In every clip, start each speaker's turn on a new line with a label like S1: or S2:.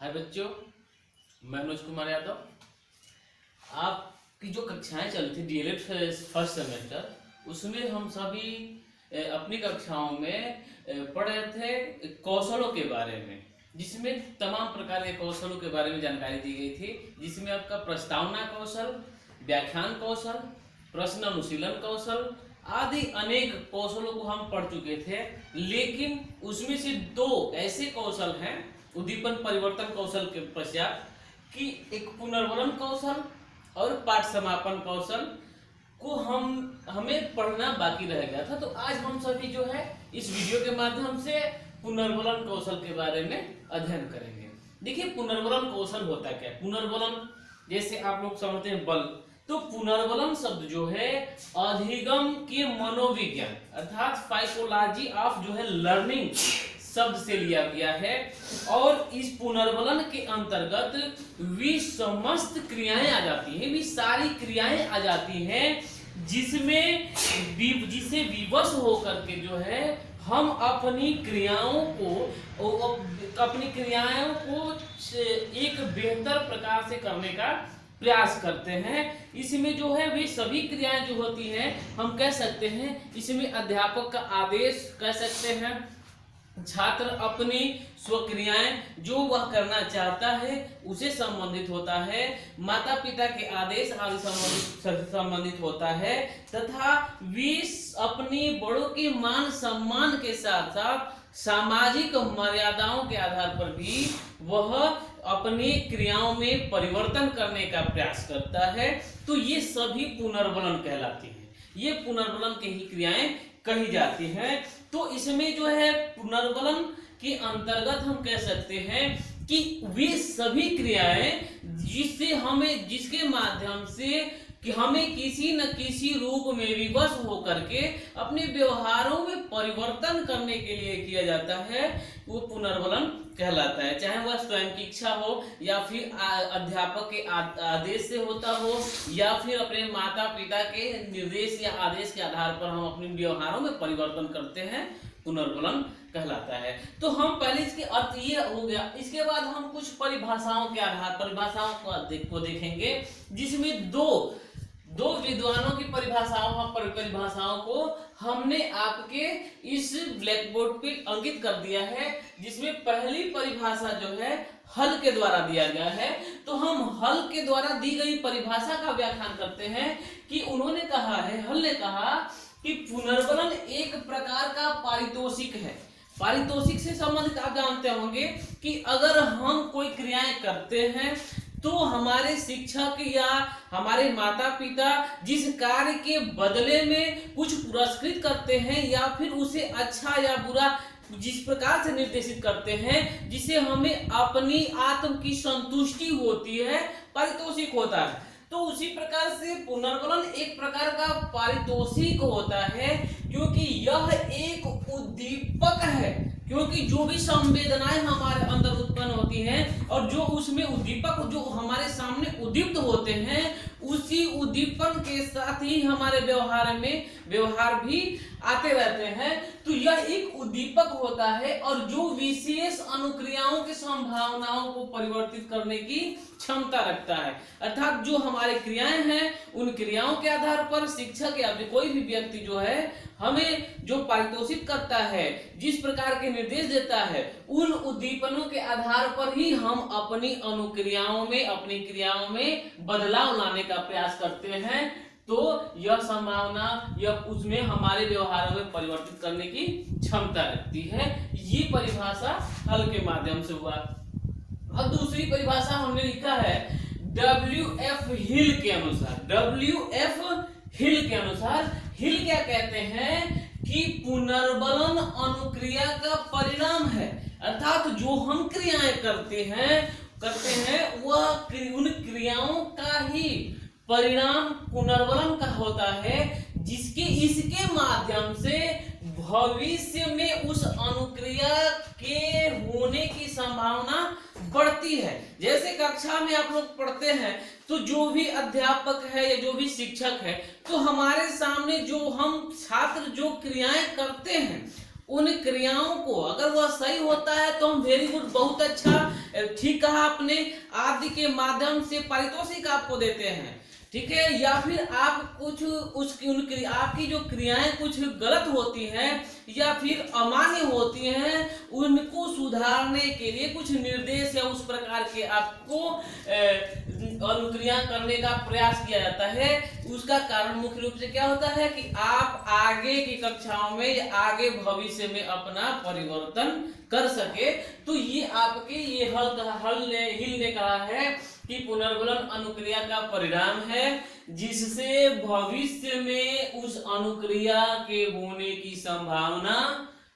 S1: हाय बच्चों, मैं मनोज कुमार यादव। आपकी जो कक्षाएं चल थी डीएलएड फर्स्ट सेमेस्टर, उसमें हम सभी अपनी कक्षाओं में पढ़ रहे थे कौशलों के बारे में, जिसमें तमाम प्रकार के कौशलों के बारे में जानकारी दी गई थी, जिसमें आपका प्रस्तावना कौशल, व्याख्यान कौशल, प्रश्न अनुशीलन कौशल आदि अनेक कौशलों को हम पढ़ चुके थे। लेकिन उसमें से दो ऐसे कौशल हैं उद्दीपन परिवर्तन कौशल के पश्चात कि एक पुनर्वलन कौशल और पाठ समापन कौशल को हमें पढ़ना बाकी रह गया था। तो आज हम सभी जो है इस वीडियो के माध्यम से पुनर्वलन कौशल के बारे में अध्ययन करेंगे। देखिए, पुनर्वलन कौशल होता क्या है। पुनर्वलन जैसे आप लोग समझते हैं बल, तो पुनर्वलन शब्द जो है अधिगम के मनोविज्ञान अर्थात साइकोलॉजी ऑफ जो है लर्निंग शब्द से लिया गया है। और इस पुनर्वलन के अंतर्गत वे समस्त क्रियाएं आ जाती हैं, वे सारी क्रियाएं आ जाती हैं जिसे विवश होकर के जो है हम अपनी क्रियाओं को एक बेहतर प्रकार से करने का प्रयास करते हैं। इसमें जो है वे सभी क्रियाएं जो होती हैं, हम कह सकते हैं इसमें अध्यापक का आदेश कह सकते हैं, छात्र अपनी स्वक्रियाएं जो वह करना चाहता है उसे संबंधित होता है, माता पिता के आदेश आदि संबंधित होता है, तथा वे अपनी बड़ों के मान सम्मान के साथ साथ सामाजिक मर्यादाओं के आधार पर भी वह अपनी क्रियाओं में परिवर्तन करने का प्रयास करता है। तो ये सभी पुनर्वलन कहलाती हैं, ये पुनर्वलन की ही क्रियाएं कही जाती हैं। तो इसमें जो है पुनर्वलन के अंतर्गत हम कह सकते हैं कि वे सभी क्रियाएं जिसके माध्यम से कि हमें किसी न किसी रूप में विवश होकर के अपने व्यवहारों में परिवर्तन करने के लिए किया जाता है, वो पुनर्वलन कहलाता है। चाहे वह स्वयं की इच्छा हो या फिर अध्यापक के आदेश से होता हो या फिर अपने माता पिता के निर्देश या आदेश के आधार पर हम अपने व्यवहारों में परिवर्तन करते हैं, पुनर्वलन कहलाता है। तो हम पहले इसके अर्थ ये हो गया, इसके बाद हम कुछ परिभाषाओं के आधार परिभाषाओं को देखेंगे, जिसमें दो विद्वानों की परिभाषाओं को हमने आपके इस ब्लैक बोर्ड पे अंकित कर दिया है, जिसमें पहली परिभाषा जो है हल के द्वारा दिया गया है। तो हम हल के द्वारा दी गई परिभाषा का व्याख्यान करते हैं कि हल ने कहा कि पुनर्वलन एक प्रकार का पारितोषिक है। पारितोषिक से संबंधित आप जानते होंगे कि अगर हम कोई क्रियाएं करते हैं तो हमारे शिक्षक या हमारे माता पिता जिस कार्य के बदले में कुछ पुरस्कृत करते हैं या फिर उसे अच्छा या बुरा जिस प्रकार से निर्देशित करते हैं जिसे हमें अपनी आत्म की संतुष्टि होती है, पारितोषिक होता है। तो उसी प्रकार से पुनर्वलन एक प्रकार का पारितोषिक होता है, क्योंकि यह एक उद्दीपक है, क्योंकि जो भी संवेदनाएं हमारे अंदर उत्पन्न होती हैं और जो उसमें उद्दीपक जो हमारे सामने उद्दीप्त होते हैं, उसी उद्दीपन के साथ ही हमारे व्यवहार भी आते रहते हैं। तो यह एक उद्दीपक होता है और जो विशेष अनुक्रियाओं की संभावनाओं को परिवर्तित करने की क्षमता रखता है। अर्थात जो हमारे क्रियाएं हैं उन क्रियाओं के आधार पर शिक्षक या कोई भी व्यक्ति जो है हमें जो पारितोषित करता है, जिस प्रकार के निर्देश देता है, उन उद्दीपनों के आधार पर ही हम अपनी अपनी क्रियाओं में बदलाव लाने का प्रयास करते हैं। तो यह संभावना उसमें हमारे व्यवहारों में परिवर्तित करने की क्षमता रखती है। ये परिभाषा हल के माध्यम से हुआ। अब दूसरी परिभाषा हमने लिखा है W.F. हिल के अनुसार हिल क्या कहते हैं कि पुनर्वलन अनुक्रिया का परिणाम है। अर्थात जो हम क्रियाएं करते हैं वह उन क्रियाओं का ही परिणाम पुनर्वलन का होता है, इसके माध्यम से भविष्य में उस अनुक्रिया के होने की संभावना बढ़ती है। जैसे कक्षा में आप लोग पढ़ते हैं तो जो भी अध्यापक है या जो भी शिक्षक है, तो हमारे सामने जो हम छात्र जो क्रियाएं करते हैं उन क्रियाओं को अगर वह सही होता है तो हम वेरी गुड, बहुत अच्छा ठीक कहा आपने, आदि के माध्यम से पारितोषिक आपको देते हैं, ठीक है, या फिर आप कुछ उसकी आपकी जो क्रियाएं कुछ गलत होती हैं या फिर अमान्य होती हैं, उनको सुधारने के लिए कुछ निर्देश या उस प्रकार के आपको अनुक्रिया करने का प्रयास किया जाता है। उसका कारण मुख्य रूप से क्या होता है कि आप आगे की कक्षाओं में या आगे भविष्य में अपना परिवर्तन कर सके। तो ये आपके ये हिल ने कहा है कि पुनर्वलन अनुक्रिया का परिणाम है, जिससे भविष्य में उस अनुक्रिया के होने की संभावना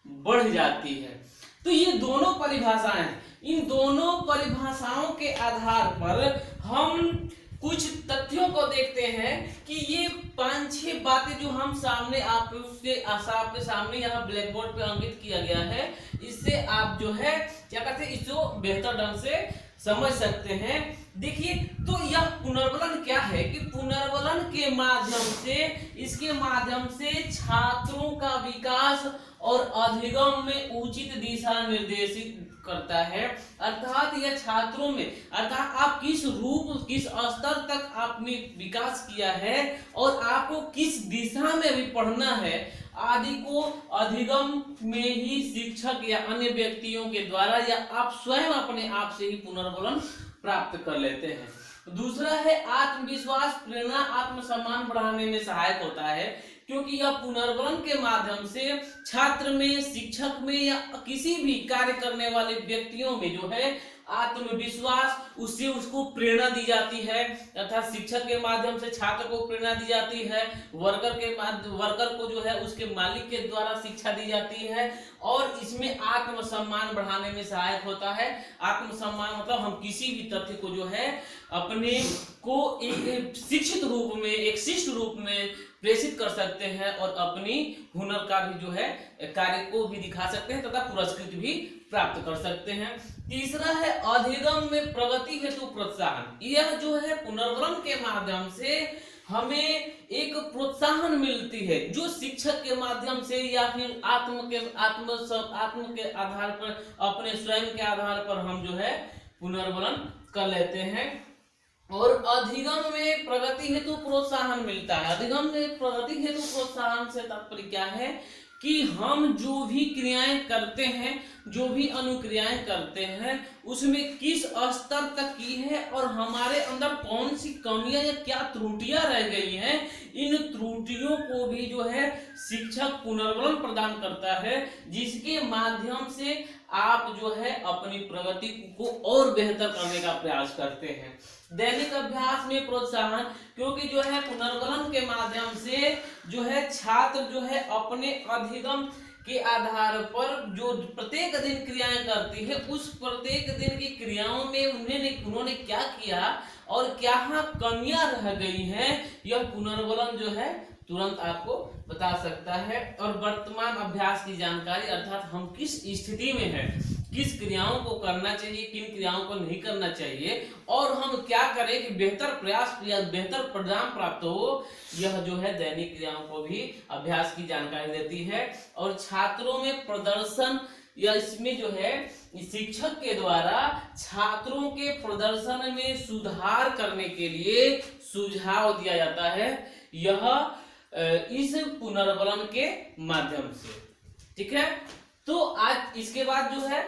S1: बढ़ जाती है। तो ये दोनों परिभाषाएं, इन दोनों परिभाषाओं के आधार पर हम कुछ तथ्यों को देखते हैं कि ये 5-6 बातें जो हम सामने आपके सामने यहाँ ब्लैक बोर्ड पे अंकित किया गया है, इससे आप जो है क्या कहते हैं, इसको बेहतर ढंग से समझ सकते हैं। देखिए, तो यह पुनर्वलन क्या है कि पुनर्वलन के माध्यम से, इसके माध्यम से छात्रों का विकास और अधिगम में उचित दिशा निर्देशित करता है। अर्थात यह छात्रों में, अर्थात आप किस स्तर तक आपने विकास किया है और आपको किस दिशा में भी पढ़ना है आदि को अधिगम में ही शिक्षक या अन्य व्यक्तियों के द्वारा या आप स्वयं अपने आप से ही पुनर्वलन प्राप्त कर लेते हैं। दूसरा है आत्मविश्वास, प्रेरणा, आत्मसम्मान बढ़ाने में सहायक होता है, क्योंकि यह पुनर्वलन के माध्यम से छात्र में, शिक्षक में या किसी भी कार्य करने वाले व्यक्तियों में जो है आत्मविश्वास, उससे उसको प्रेरणा दी जाती है, तथा शिक्षक के माध्यम से छात्र को प्रेरणा दी जाती है, वर्कर को जो है उसके मालिक के द्वारा शिक्षा दी जाती है, और इसमें आत्मसम्मान बढ़ाने में सहायक होता है। आत्मसम्मान मतलब हम किसी भी तथ्य को जो है अपने को एक शिक्षित रूप में, एक शिष्ट रूप में प्रेषित कर सकते हैं और अपनी हुनर का भी जो है कार्य को भी दिखा सकते हैं तथा पुरस्कृत भी प्राप्त कर सकते हैं। तीसरा है अधिगम में प्रगति हेतु प्रोत्साहन। यह जो है पुनर्वलन के माध्यम से हमें एक प्रोत्साहन मिलती है, जो शिक्षक के माध्यम से या फिर आत्म के आधार पर, अपने स्वयं के आधार पर हम जो है पुनर्वलन कर लेते हैं। और अधिगम में प्रगति हेतु प्रोत्साहन मिलता है। अधिगम में प्रगति हेतु प्रोत्साहन से तात्पर्य क्या है कि हम जो भी क्रियाएं करते हैं, जो भी अनुक्रियाएं करते हैं, उसमें किस स्तर तक की है और हमारे अंदर कौन सी कमियां या क्या त्रुटियां रह गई हैं, इन त्रुटियों को भी जो है शिक्षक पुनर्वलन प्रदान करता है, जिसके माध्यम से आप जो है अपनी प्रगति को और बेहतर करने का प्रयास करते हैं। दैनिक अभ्यास में प्रोत्साहन, क्योंकि जो है पुनर्वलन के माध्यम से जो है छात्र जो है अपने अधिगम के आधार पर जो प्रत्येक दिन क्रियाएं करती है, उस प्रत्येक दिन की क्रियाओं में उन्होंने क्या किया और क्या कमियां रह गई हैं, यह पुनर्वलन जो है तुरंत आपको बता सकता है। और वर्तमान अभ्यास की जानकारी, अर्थात हम किस स्थिति में हैं, किस क्रियाओं को करना चाहिए, किन क्रियाओं को नहीं करना चाहिए, और हम क्या करें कि बेहतर प्रयास या बेहतर परिणाम प्राप्त हो, यह जो है दैनिक क्रियाओं को भी अभ्यास की जानकारी देती है। और छात्रों में प्रदर्शन, या इसमें जो है शिक्षक के द्वारा छात्रों के प्रदर्शन में सुधार करने के लिए सुझाव दिया जाता है, यह इस पुनर्वलन के माध्यम से। ठीक है, तो आज इसके बाद जो है